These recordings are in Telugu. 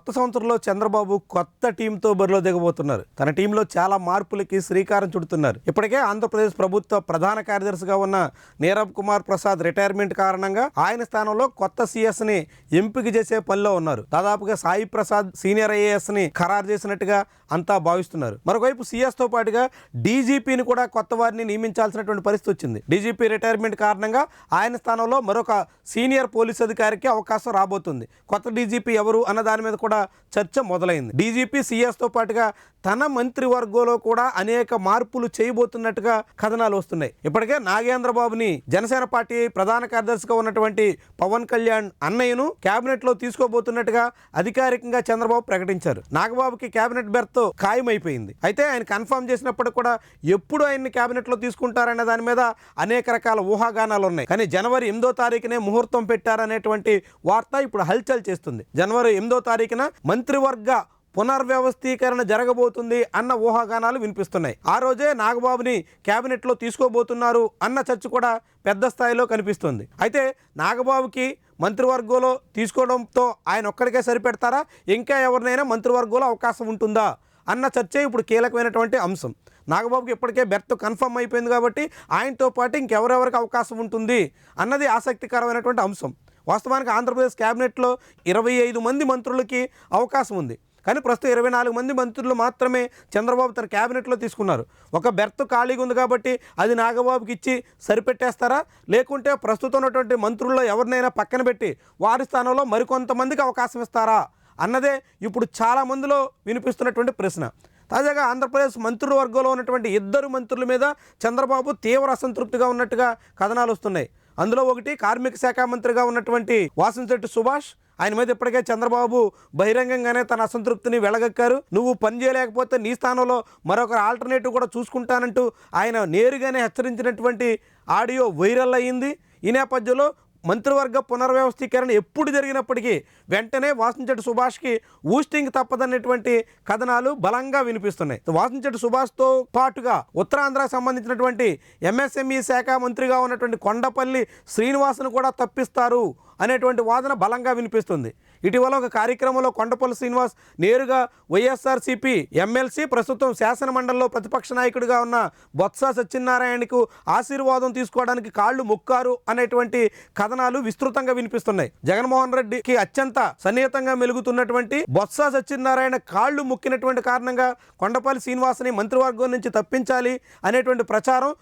కొత్త సంవత్సరంలో చంద్రబాబు కొత్త టీంతో బరిలో దిగబోతున్నారు. తన టీంలో చాలా మార్పులకి శ్రీకారం చుడుతున్నారు. ఇప్పటికే ఆంధ్రప్రదేశ్ ప్రభుత్వ ప్రధాన కార్యదర్శిగా ఉన్న నీరబ్ కుమార్ ప్రసాద్ రిటైర్మెంట్ కారణంగా ఆయన స్థానంలో కొత్త సీఎస్ ని ఎంపిక చేసే పనిలో ఉన్నారు. దాదాపుగా సాయి ప్రసాద్ సీనియర్ ఐఏఎస్ ని ఖరారు చేసినట్టుగా అంతా భావిస్తున్నారు. మరోవైపు సీఎస్ తో పాటుగా డీజీపీని కూడా కొత్త వారిని నియమించాల్సినటువంటి పరిస్థితి వచ్చింది. డీజీపీ రిటైర్మెంట్ కారణంగా ఆయన స్థానంలో మరొక సీనియర్ పోలీస్ అధికారికి అవకాశం రాబోతుంది. కొత్త డీజీపీ ఎవరు అన్న దాని మీద కూడా చర్చ మొదలైంది. డీజీపీ సీఎస్ తో పాటుగా తన మంత్రివర్గంలో కూడా అనేక మార్పులు చేయబోతున్నట్టుగా కథనాలు వస్తున్నాయి. ఇప్పటికే నాగేంద్ర బాబుని జనసేన పార్టీ ప్రధాన కార్యదర్శిగా ఉన్నటువంటి పవన్ కళ్యాణ్ అన్నయ్యను కేబినెట్ లో తీసుకోబోతున్నట్టుగా అధికారికంగా చంద్రబాబు ప్రకటించారు. నాగబాబుకి కేబినెట్ బెర్త్ ఖాయమైపోయింది. అయితే ఆయన కన్ఫర్మ్ చేసినప్పటికీ కూడా ఎప్పుడు ఆయన్ని కేబినెట్ లో తీసుకుంటారనే దాని మీద అనేక రకాల ఊహాగానాలు ఉన్నాయి. కానీ జనవరి 8వ తారీఖునే ముహూర్తం పెట్టారనేటువంటి వార్త ఇప్పుడు హల్చల్ చేస్తుంది. జనవరి 8వ తారీఖున మంత్రివర్గ పునర్వ్యవస్థీకరణ జరగబోతుంది అన్న ఊహాగానాలు వినిపిస్తున్నాయి. ఆ రోజే నాగబాబుని కేబినెట్లో తీసుకోబోతున్నారు అన్న చర్చ కూడా పెద్ద స్థాయిలో కనిపిస్తుంది. అయితే నాగబాబుకి మంత్రివర్గంలో తీసుకోవడంతో ఆయన ఒక్కడికే సరిపెడతారా, ఇంకా ఎవరినైనా మంత్రివర్గంలో అవకాశం ఉంటుందా అన్న చర్చే ఇప్పుడు కీలకమైనటువంటి అంశం. నాగబాబుకి ఇప్పటికే బెర్త్ కన్ఫర్మ్ అయిపోయింది కాబట్టి ఆయనతో పాటు ఇంకెవరెవరికి అవకాశం ఉంటుంది అన్నది ఆసక్తికరమైనటువంటి అంశం. వాస్తవానికి ఆంధ్రప్రదేశ్ క్యాబినెట్లో 25 మంది మంత్రులకి అవకాశం ఉంది. కానీ ప్రస్తుతం 24 మంది మంత్రులు మాత్రమే చంద్రబాబు తన క్యాబినెట్లో తీసుకున్నారు. ఒక బెర్త్ ఖాళీగా ఉంది కాబట్టి అది నాగబాబుకి ఇచ్చి సరిపెట్టేస్తారా, లేకుంటే ప్రస్తుతం ఉన్నటువంటి మంత్రుల్లో ఎవరినైనా పక్కన పెట్టి వారి స్థానంలో మరికొంతమందికి అవకాశం ఇస్తారా అన్నదే ఇప్పుడు చాలా మందిలో వినిపిస్తున్నటువంటి ప్రశ్న. తాజాగా ఆంధ్రప్రదేశ్ మంత్రివర్గంలో ఉన్నటువంటి 2 మంత్రుల మీద చంద్రబాబు తీవ్ర అసంతృప్తిగా ఉన్నట్టుగా కథనాలు వస్తున్నాయి. అందులో ఒకటి కార్మిక శాఖ మంత్రిగా ఉన్నటువంటి వాసంశెట్టి సుభాష్. ఆయన మీద ఇప్పటికే చంద్రబాబు బహిరంగంగానే తన అసంతృప్తిని వెలగక్కారు. నువ్వు పని చేయలేకపోతే నీ స్థానంలో మరొక ఆల్టర్నేటివ్ కూడా చూసుకుంటానంటూ ఆయన నేరుగానే హెచ్చరించినటువంటి ఆడియో వైరల్ అయ్యింది. ఈ నేపథ్యంలో మంత్రివర్గ పునర్వ్యవస్థీకరణ ఎప్పుడు జరిగినప్పటికీ వెంటనే వాసంశెట్టి సుభాష్కి ఊస్టింగ్ తప్పదన్నటువంటి కథనాలు బలంగా వినిపిస్తున్నాయి. వాసంశెట్టి సుభాష్తో పాటుగా ఉత్తరాంధ్రకు సంబంధించినటువంటి ఎంఎస్ఎంఈ శాఖ మంత్రిగా ఉన్నటువంటి కొండపల్లి శ్రీనివాస్ను కూడా తప్పిస్తారు అనేటువంటి వాదన బలంగా వినిపిస్తుంది. ఇటీవల ఒక కార్యక్రమంలో కొండపల్లి శ్రీనివాస్ నేరుగా వైఎస్ఆర్సీపీ ఎమ్మెల్సీ, ప్రస్తుతం శాసనమండలిలో ప్రతిపక్ష నాయకుడిగా ఉన్న బొత్స సత్యనారాయణకు ఆశీర్వాదం తీసుకోవడానికి కాళ్ళు మొక్కారు అనేటువంటి కథనాలు విస్తృతంగా వినిపిస్తున్నాయి. జగన్మోహన్ రెడ్డికి అత్యంత సన్నిహితంగా మెలుగుతున్నటువంటి బొత్స సత్యనారాయణ కాళ్ళు మొక్కినటువంటి కారణంగా కొండపల్లి శ్రీనివాస్ని మంత్రివర్గం నుంచి తప్పించాలి అనేటువంటి ప్రచారం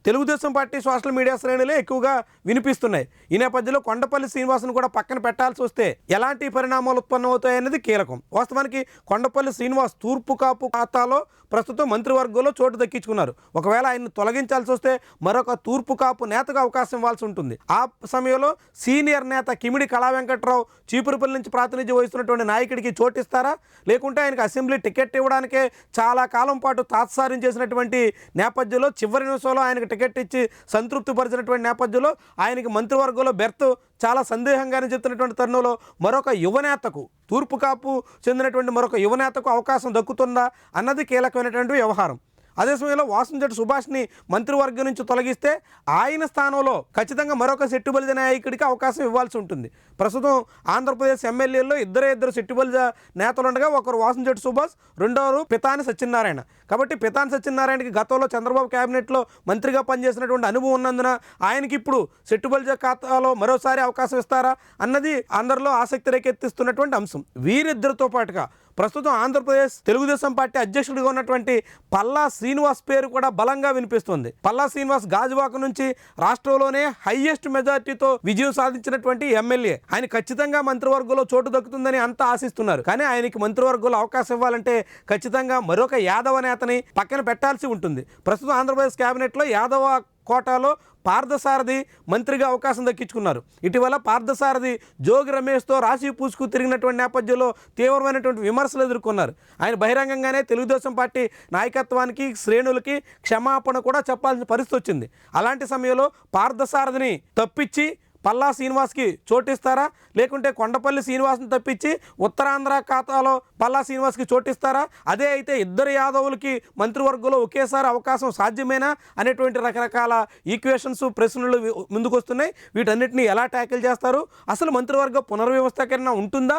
తెలుగుదేశం పార్టీ సోషల్ మీడియా శ్రేణులే ఎక్కువగా వినిపిస్తున్నాయి. ఈ నేపథ్యంలో కొండపల్లి శ్రీనివాస్ను కూడా పక్కన పెట్టాల్సి వస్తే ఎలాంటి పరిణామాలు ఉత్పన్నమవుతాయనేది కీలకం. వాస్తవానికి కొండపల్లి శ్రీనివాస్ తూర్పు కాపు ఖాతాలో ప్రస్తుతం మంత్రివర్గంలో చోటు దక్కించుకున్నారు. ఒకవేళ ఆయన్ని తొలగించాల్సి వస్తే మరొక తూర్పు కాపు నేతకు అవకాశం ఇవ్వాల్సి ఉంటుంది. ఆ సమయంలో సీనియర్ నేత కిమిడి కళా వెంకట్రావు చీపురుపల్లి నుంచి ప్రాతినిధ్యం వహిస్తున్నటువంటి నాయకుడికి చోటిస్తారా, లేకుంటే ఆయనకు అసెంబ్లీ టికెట్ ఇవ్వడానికే చాలా కాలం పాటు తాత్సార్యం చేసినటువంటి నేపథ్యంలో చివరి నిమిషంలో ఆయనకు టికెట్ ఇచ్చి సంతృప్తి పరిచినటువంటి నేపథ్యంలో ఆయనకి మంత్రివర్గంలో బెర్త్ చాలా సందేహంగానే చెప్తున్నటువంటి తరుణంలో మరొక యువనేతకు, తూర్పు కాపు చెందినటువంటి మరొక యువనేతకు అవకాశం దక్కుతుందా అన్నది కీలకమైనటువంటి వ్యవహారం. అదే సమయంలో వాసంశెట్టి సుభాష్ని మంత్రివర్గం నుంచి తొలగిస్తే ఆయన స్థానంలో ఖచ్చితంగా మరొక సెట్టుబలిజ నాయకుడికి అవకాశం ఇవ్వాల్సి ఉంటుంది. ప్రస్తుతం ఆంధ్రప్రదేశ్ ఎమ్మెల్యేల్లో ఇద్దరు సెట్టుబలిజ నేతలు ఉండగా ఒకరు వాసంశెట్టి సుభాష్, రెండోరు పితాని సత్యనారాయణ. కాబట్టి పితాని సత్యనారాయణకి గతంలో చంద్రబాబు క్యాబినెట్లో మంత్రిగా పనిచేసినటువంటి అనుభవం ఉన్నందున ఆయనకి ఇప్పుడు సెట్టుబలిజ ఖాతాలో మరోసారి అవకాశం ఇస్తారా అన్నది అందరిలో ఆసక్తి రేకెత్తిస్తున్నటువంటి అంశం. వీరిద్దరితో పాటుగా ప్రస్తుతం ఆంధ్రప్రదేశ్ తెలుగుదేశం పార్టీ అధ్యక్షుడిగా ఉన్నటువంటి పల్లా శ్రీనివాస్ పేరు కూడా బలంగా వినిపిస్తుంది. పల్లా శ్రీనివాస్ గాజువాక నుంచి రాష్ట్రంలోనే హైయెస్ట్ మెజార్టీతో విజయం సాధించినటువంటి ఎమ్మెల్యే. ఆయన ఖచ్చితంగా మంత్రివర్గంలో చోటు దక్కుతుందని అంతా ఆశిస్తున్నారు. కానీ ఆయనకి మంత్రివర్గంలో అవకాశం ఇవ్వాలంటే ఖచ్చితంగా మరొక యాదవ నేతని పక్కన పెట్టాల్సి ఉంటుంది. ప్రస్తుతం ఆంధ్రప్రదేశ్ కేబినెట్లో యాదవ కోటాలో పార్థసారథి మంత్రిగా అవకాశం దక్కించుకున్నారు. ఇటీవల పార్థసారథి జోగి రమేష్తో రాశి పూసుకు తిరిగినటువంటి నేపథ్యంలో తీవ్రమైనటువంటి విమర్శలు ఎదుర్కొన్నారు. ఆయన బహిరంగంగానే తెలుగుదేశం పార్టీ నాయకత్వానికి, శ్రేణులకి క్షమాపణ కూడా చెప్పాల్సిన పరిస్థితి వచ్చింది. అలాంటి సమయంలో పార్థసారథిని తప్పించి పల్లా శ్రీనివాస్కి చోటిస్తారా, లేకుంటే కొండపల్లి శ్రీనివాస్ని తప్పించి ఉత్తరాంధ్ర ఖాతాలో పల్లా శ్రీనివాస్కి చోటిస్తారా? అదే అయితే ఇద్దరు యాదవులకి మంత్రివర్గంలో ఒకేసారి అవకాశం సాధ్యమేనా అనేటువంటి రకరకాల ఈక్వేషన్స్, ప్రశ్నలు ముందుకు వస్తున్నాయి. వీటన్నిటిని ఎలా ట్యాకిల్ చేస్తారు, అసలు మంత్రివర్గ పునర్వ్యవస్థీకరణ ఉంటుందా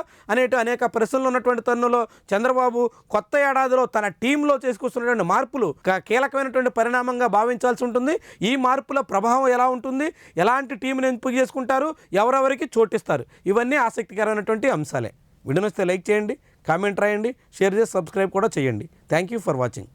అనేక ప్రశ్నలు ఉన్నటువంటి తరుణంలో చంద్రబాబు కొత్త ఏడాదిలో తన టీంలో చేసుకొస్తున్నటువంటి మార్పులు కీలకమైనటువంటి పరిణామంగా భావించాల్సి ఉంటుంది. ఈ మార్పుల ప్రభావం ఎలా ఉంటుంది, ఎలాంటి టీంని ఎంపిక చేసుకుంటారు, ఎవరెవరికి చోటిస్తారు, ఇవన్నీ ఆసక్తికరమైనటువంటి అంశాలే. వీడియో నచ్చితే లైక్ చేయండి, కామెంట్ రాయండి, షేర్ చేసి సబ్స్క్రైబ్ కూడా చేయండి. Thank you for watching.